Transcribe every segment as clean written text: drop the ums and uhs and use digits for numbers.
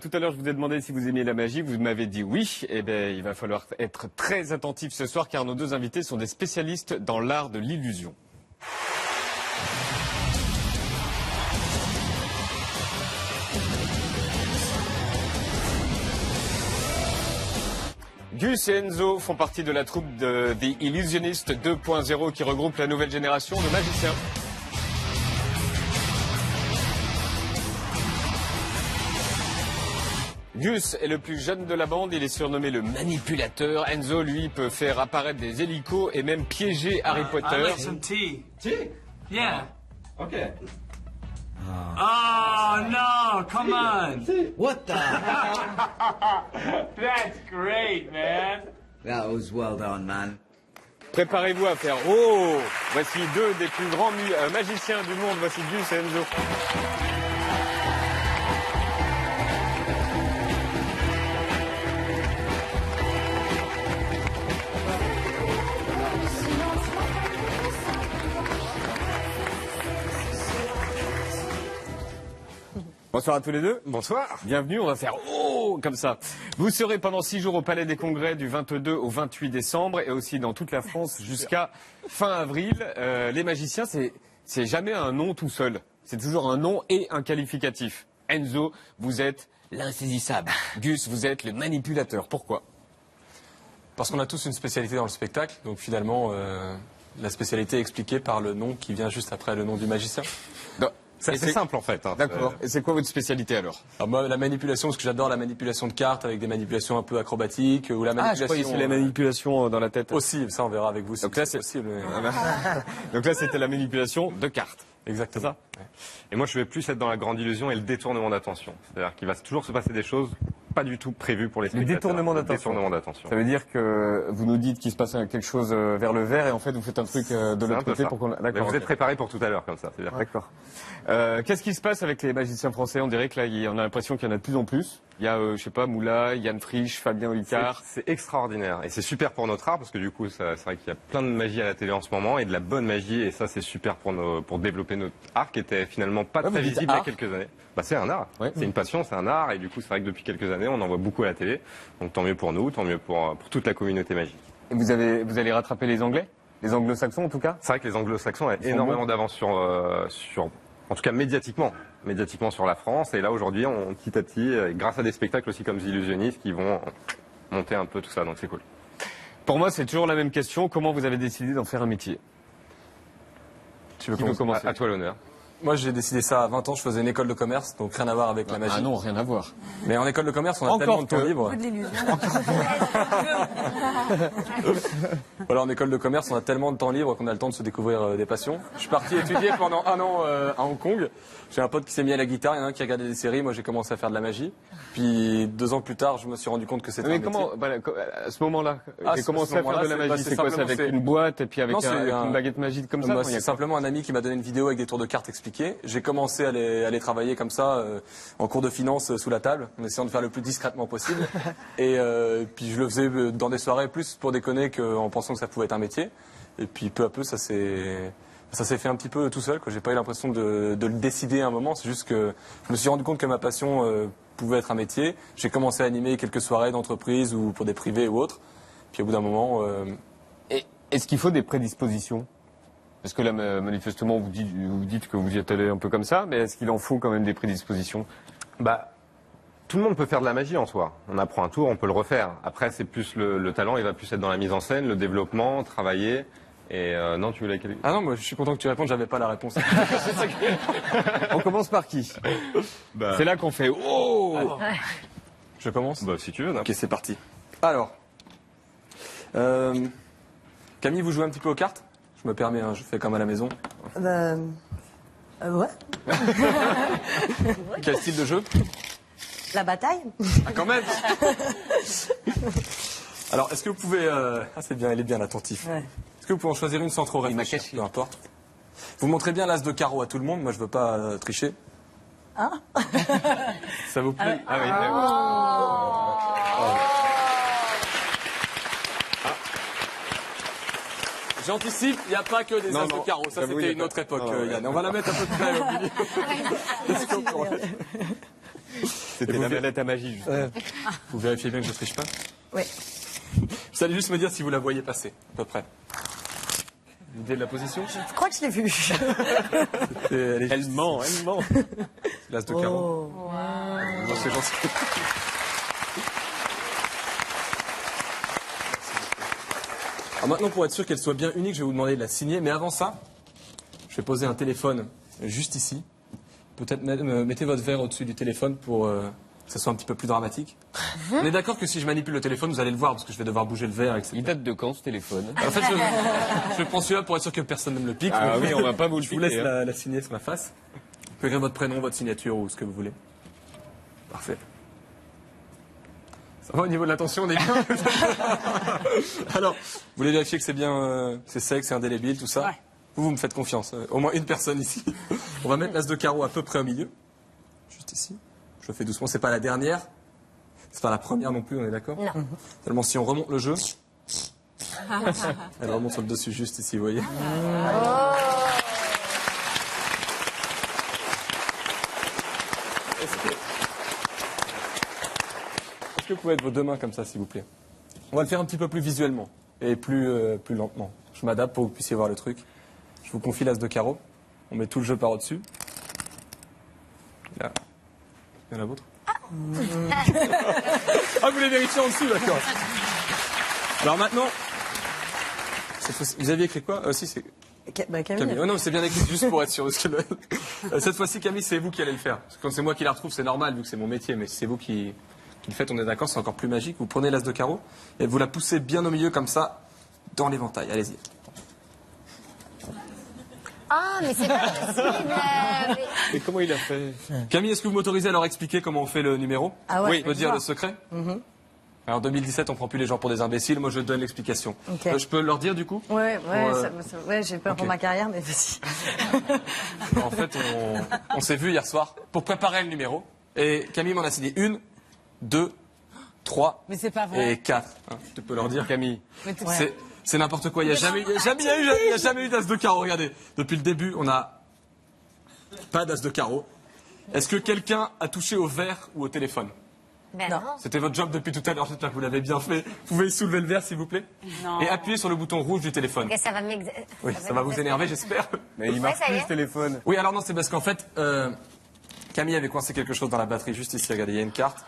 Tout à l'heure, je vous ai demandé si vous aimiez la magie. Vous m'avez dit oui. Eh bien, il va falloir être très attentif ce soir car nos deux invités sont des spécialistes dans l'art de l'illusion. Gus et Enzo font partie de la troupe de The Illusionist 2.0 qui regroupe la nouvelle génération de magiciens. Gus est le plus jeune de la bande, il est surnommé le manipulateur. Enzo, lui, peut faire apparaître des hélicos et même piéger Harry Potter. I like some tea. Tea? Yeah. Okay. Oh no! Come on. What the? That's great, man. That was well done, man. Préparez-vous à faire « Oh !» Voici deux des plus grands magiciens du monde. Voici Gus et Enzo. Bonsoir à tous les deux. Bonsoir. Bienvenue, on va faire « Oh !» comme ça. Vous serez pendant 6 jours au Palais des Congrès du 22 au 28 décembre et aussi dans toute la France jusqu'à fin avril. Les magiciens, c'est jamais un nom tout seul. C'est toujours un nom et un qualificatif. Enzo, vous êtes l'insaisissable. Gus, vous êtes le manipulateur. Pourquoi? Parce qu'on a tous une spécialité dans le spectacle, donc finalement, la spécialité est expliquée par le nom qui vient juste après le nom du magicien. C'est assez simple en fait. Hein. D'accord. Et c'est quoi votre spécialité alors? Alors moi, la manipulation, parce que j'adore la manipulation de cartes avec des manipulations un peu acrobatiques, ou la Ah, je manipulation... croyais que c'est la manipulation dans la tête. Aussi, ça on verra avec vous si Donc là, c'est possible. mais- Donc là, c'était la manipulation de cartes. Exactement. Et moi, je vais plus être dans la grande illusion et le détournement d'attention. C'est-à-dire qu'il va toujours se passer des choses pas du tout prévues pour les Le spectateurs. détournement Le d'attention. détournement d'attention. Ça veut dire que vous nous dites qu'il se passe quelque chose vers le vert et en fait vous faites un truc de C'est un l'autre peu côté ça. pour qu'on... Mais D'accord. vous êtes préparés pour tout à l'heure comme ça. C'est bien. D'accord. Qu'est-ce qui se passe avec les magiciens français? On dirait que là, on a l'impression qu'il y en a de plus en plus. Il y a, je sais pas, Moula, Yann Frisch, Fabien Olicard. C'est extraordinaire et c'est super pour notre art parce que du coup, c'est vrai qu'il y a plein de magie à la télé en ce moment et de la bonne magie et ça, c'est super pour développer notre art qui était finalement pas Ouais, très vous dites visible il y a art. quelques années. Bah, c'est un art. Ouais. C'est une passion, c'est un art et du coup, c'est vrai que depuis quelques années, on en voit beaucoup à la télé. Donc tant mieux pour nous, tant mieux pour toute la communauté magique. Et vous allez rattraper les Anglais? Les Anglo-Saxons en tout cas? C'est vrai que les Anglo-Saxons ont Ils sont énormément bons. d'avance en tout cas médiatiquement sur la France. Et là aujourd'hui, petit à petit, grâce à des spectacles aussi comme The Illusionist, qui vont monter un peu tout ça. Donc c'est cool. Pour moi, c'est toujours la même question. Comment vous avez décidé d'en faire un métier? Tu veux Qui veut commencer à toi l'honneur. Moi j'ai décidé ça à 20 ans, je faisais une école de commerce, donc rien à voir avec la magie. Ah non, rien à voir. Mais en école de commerce, on a Encore tellement de temps que- libre. de l'illusion. Voilà, en école de commerce, on a tellement de temps libre qu'on a le temps de se découvrir des passions. Je suis parti étudier pendant 1 an à Hong Kong. J'ai un pote qui s'est mis à la guitare, il y en a un qui regardait des séries, moi j'ai commencé à faire de la magie. Puis 2 ans plus tard, je me suis rendu compte que c'était un Mais métier. comment, à ce moment-là, Ah, j'ai à commencé ce à faire de la moment-là, magie? c'est C'est quoi? C'est simplement, avec une boîte et puis avec, Non, c'est avec un- une baguette magique comme ça? Bah, Enfin, il y a c'est quoi? simplement un ami qui m'a donné une vidéo avec des tours de cartes expliqués. J'ai commencé à aller travailler comme ça en cours de finance sous la table, en essayant de faire le plus discrètement possible. Et puis je le faisais dans des soirées plus pour déconner qu'en pensant que ça pouvait être un métier. Et puis peu à peu, ça s'est fait un petit peu tout seul. J'ai pas eu l'impression de le décider à un moment. C'est juste que je me suis rendu compte que ma passion pouvait être un métier. J'ai commencé à animer quelques soirées d'entreprise ou pour des privés ou autres. Puis au bout d'un moment, Et est-ce qu'il faut des prédispositions? Parce que là, manifestement, vous dites que vous y êtes allé un peu comme ça, mais est-ce qu'il en faut quand même des prédispositions? Bah, tout le monde peut faire de la magie en soi. On apprend un tour, on peut le refaire. Après, c'est plus le talent, il va plus être dans la mise en scène, le développement, travailler. Et non, tu voulais quel... ah non, moi je suis content que tu répondes. J'avais pas la réponse. On commence par qui? Bah, C'est là qu'on fait « Oh !» Je commence. bah, si tu veux. Ok, c'est parti. Alors, Camille, vous jouez un petit peu aux cartes? Je me permets, hein, je fais comme à la maison. Ouais. Quel style de jeu? La bataille. Ah, quand même. Alors, est-ce que vous pouvez... Ah, c'est bien, elle est bien attentif. Ouais. Est-ce que vous pouvez en choisir une sans trop réfléchir? Peu importe. Vous montrez bien l'as de carreau à tout le monde, moi je veux pas tricher. Hein? Ça vous plaît? Ah oui, J'anticipe, il n'y a pas que des Non, as non, de carreau. Ça, j'avoue, c'était y a une pas- autre époque, non, Yann. On va la mettre un peu de près au milieu. Est-ce qu'on peut- C'était vous la verrez- manette à magie. Justement. Vous vérifiez bien que je triche pas. Oui. Vous allez juste me dire si vous la voyez passer, à peu près. L'idée de la position. Je crois que je l'ai vu. Elle est Elle juste ment, elle ment. l'as de carreau. Oh. Non, c'est gentil. Alors maintenant, pour être sûr qu'elle soit bien unique, je vais vous demander de la signer. Mais avant ça, je vais poser un téléphone juste ici. Peut-être mettez votre verre au-dessus du téléphone pour que ça soit un petit peu plus dramatique. On est d'accord que si je manipule le téléphone, vous allez le voir parce que je vais devoir bouger le verre, etc. Il date de quand ce téléphone? En fait, je prends celui-là pour être sûr que personne ne me le pique. Ah oui, on va pas vous le Je vous laisse piquer, hein. la signer sur la face. Vous pouvez écrire votre prénom, votre signature ou ce que vous voulez. Parfait. Ça va au niveau de l'attention, on est bien. Alors, vous voulez vérifier que c'est bien, c'est sec, c'est indélébile, tout ça. Ouais. Vous me faites confiance. Au moins une personne ici. On va mettre l'as de carreau à peu près au milieu. Juste ici. Je le fais doucement. C'est pas la dernière. C'est pas la première non plus, on est d'accord? Non. Tellement si on remonte le jeu. Elle remonte sur le dessus juste ici, vous voyez. Est-ce que vous pouvez mettre vos deux mains comme ça, s'il vous plaît? On va le faire un petit peu plus visuellement et plus lentement. Je m'adapte pour que vous puissiez voir le truc. Je vous confie l'as de carreau. On met tout le jeu par au-dessus. Là. Il y en a d'autres? Ah, vous voulez vérifier en dessous, d'accord. Alors maintenant, vous aviez écrit quoi? Si, c'est Camille. Camille. Oh non, c'est bien écrit, juste pour être sûr. Parce que cette fois-ci, Camille, c'est vous qui allez le faire. Parce que quand c'est moi qui la retrouve, c'est normal, vu que c'est mon métier. Mais si c'est vous qui le faites, on est d'accord, c'est encore plus magique. Vous prenez l'as de carreau et vous la poussez bien au milieu, comme ça, dans l'éventail. Allez-y. Ah, mais c'est pas possible. Et comment il a fait? Camille, est-ce que vous m'autorisez à leur expliquer comment on fait le numéro? Ah ouais, Oui, je peux dire le secret? Alors, en 2017, on prend plus les gens pour des imbéciles. Moi, je donne l'explication. Ok. Je peux leur dire, du coup? Ouais, Pour, ouais, j'ai peur ok. pour ma carrière, mais vas-y. En fait, on s'est vu hier soir pour préparer le numéro. Et Camille m'en a signé 1, 2, 3 Mais c'est pas vrai. et 4. Hein, tu peux leur dire. Camille. Mais t'es- C'est n'importe quoi. Il n'y a jamais eu d'as de carreau. Regardez, depuis le début, on n'a pas d'as de carreau. Est-ce que quelqu'un a touché au verre ou au téléphone? Ben Non. non. C'était votre job depuis tout à l'heure. J'espère que vous l'avez bien fait. Vous pouvez soulever le verre, s'il vous plaît? Non. Et appuyer sur le bouton rouge du téléphone. Ok, ça va m'ex... Oui, ça va vous énerver, j'espère. Mais il marche ça y plus est. ce téléphone. Oui, alors non, c'est parce qu'en fait, Camille avait coincé quelque chose dans la batterie, juste ici, regardez, il y a une carte.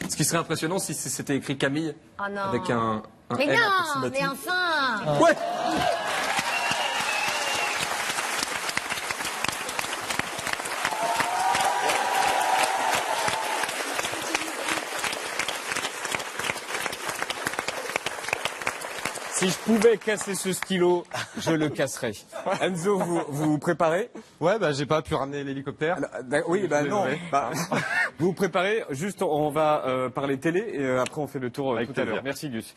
Ce qui serait impressionnant si c'était écrit Camille Oh non. avec un Mais L non, approximatif. mais enfin. Ouais. Si je pouvais casser ce stylo, je le casserais. Enzo, vous préparez? Ouais, bah j'ai pas pu ramener l'hélicoptère. Oui, bah non. Désolé. Vous vous préparez, juste on va parler télé et après on fait le tour Avec tout à l'heure. plaisir. Merci Gus.